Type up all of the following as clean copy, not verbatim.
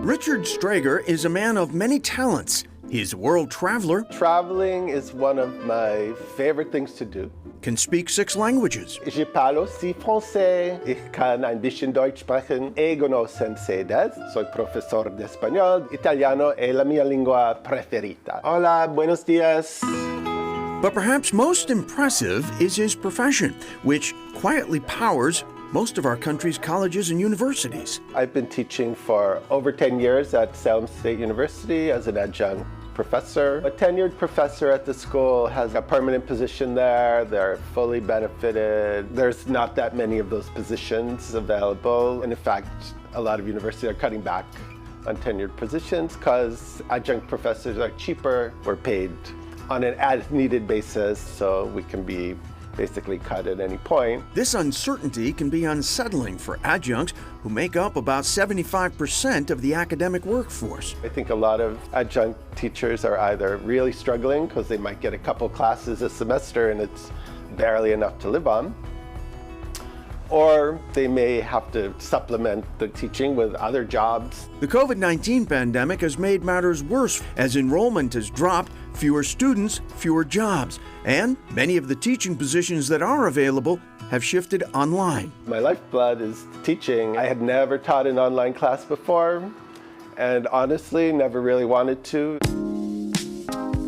Richard Strager is a man of many talents. He's a world traveler, Traveling is one of my favorite things to do. can speak 6 languages, Ich parlo aussi français. Ich kann ein bisschen Deutsch sprechen. Ego no sensei des. Soy profesor de español. Italiano è la mia lingua preferita. Hola, buenos días. but perhaps most impressive is his profession, which quietly powers most of our country's colleges and universities. I've been teaching for over 10 years at Salem State University as an adjunct professor. A tenured professor at the school has a permanent position there. They're fully benefited. There's not that many of those positions available. And in fact, a lot of universities are cutting back on tenured positions because adjunct professors are cheaper. We're paid on an as-needed basis, so we can be basically cut at any point. This uncertainty can be unsettling for adjuncts who make up about 75% of the academic workforce. I think a lot of adjunct teachers are either really struggling because they might get a couple classes a semester and it's barely enough to live on, or they may have to supplement the teaching with other jobs. The COVID-19 pandemic has made matters worse as enrollment has dropped, fewer students, fewer jobs, and many of the teaching positions that are available have shifted online. My lifeblood is teaching. I had never taught an online class before, and honestly, never really wanted to.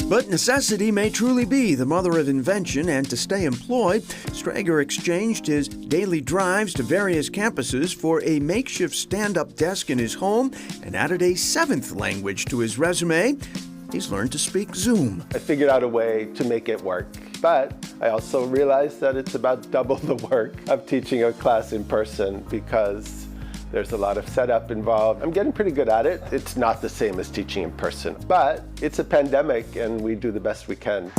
But necessity may truly be the mother of invention, and to stay employed, Strager exchanged his daily drives to various campuses for a makeshift stand-up desk in his home and added a 7th language to his resume. He's learned to speak Zoom. I figured out a way to make it work, but I also realized that it's about double the work of teaching a class in person because there's a lot of setup involved. I'm getting pretty good at it. It's not the same as teaching in person, but it's a pandemic and we do the best we can.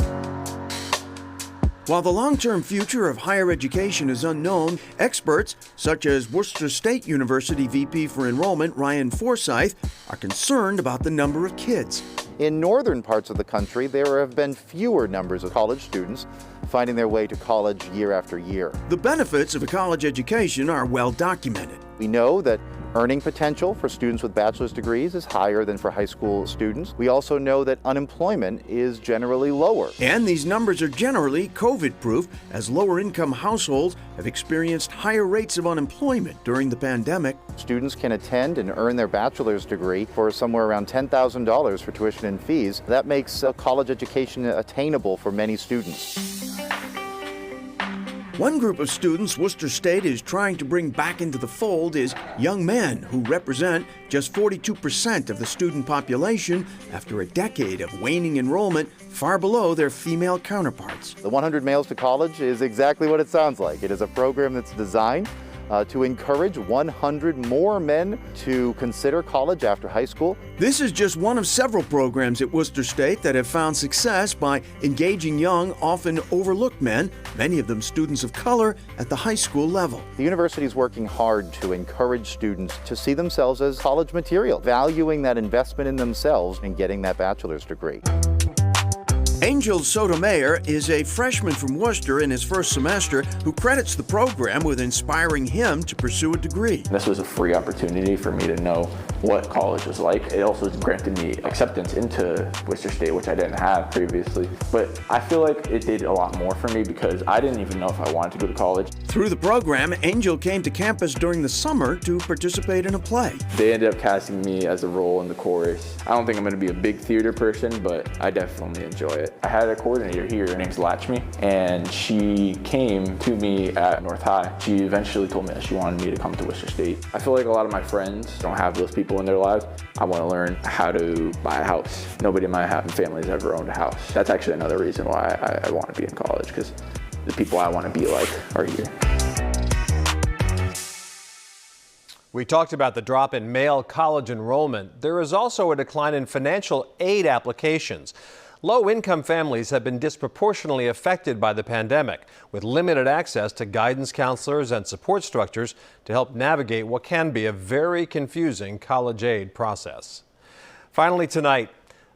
While the long-term future of higher education is unknown, experts such as Worcester State University VP for Enrollment Ryan Forsyth are concerned about the number of kids. In northern parts of the country, there have been fewer numbers of college students finding their way to college year after year. The benefits of a college education are well documented. We know that earning potential for students with bachelor's degrees is higher than for high school students. We also know that unemployment is generally lower. And these numbers are generally COVID-proof, as lower-income households have experienced higher rates of unemployment during the pandemic. Students can attend and earn their bachelor's degree for somewhere around $10,000 for tuition and fees. That makes a college education attainable for many students. One group of students Worcester State is trying to bring back into the fold is young men, who represent just 42% of the student population after a decade of waning enrollment far below their female counterparts. The 100 Males to College is exactly what it sounds like. It is a program that's designed to encourage 100 more men to consider college after high school. This is just one of several programs at Worcester State that have found success by engaging young, often overlooked men, many of them students of color, at the high school level. The university is working hard to encourage students to see themselves as college material, valuing that investment in themselves and getting that bachelor's degree. Angel Sotomayor is a freshman from Worcester in his first semester who credits the program with inspiring him to pursue a degree. This was a free opportunity for me to know what college was like. It also granted me acceptance into Worcester State, which I didn't have previously. But I feel like it did a lot more for me because I didn't even know if I wanted to go to college. Through the program, Angel came to campus during the summer to participate in a play. They ended up casting me as a role in the chorus. I don't think I'm going to be a big theater person, but I definitely enjoy it. I had a coordinator here, her name's Latchme, and she came to me at North High. She eventually told me that she wanted me to come to Worcester State. I feel like a lot of my friends don't have those people in their lives. I want to learn how to buy a house. Nobody in my family has ever owned a house. That's actually another reason why I want to be in college, because the people I want to be like are here. We talked about the drop in male college enrollment. There is also a decline in financial aid applications. Low-income families have been disproportionately affected by the pandemic, with limited access to guidance counselors and support structures to help navigate what can be a very confusing college aid process. Finally tonight,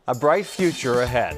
a bright future ahead.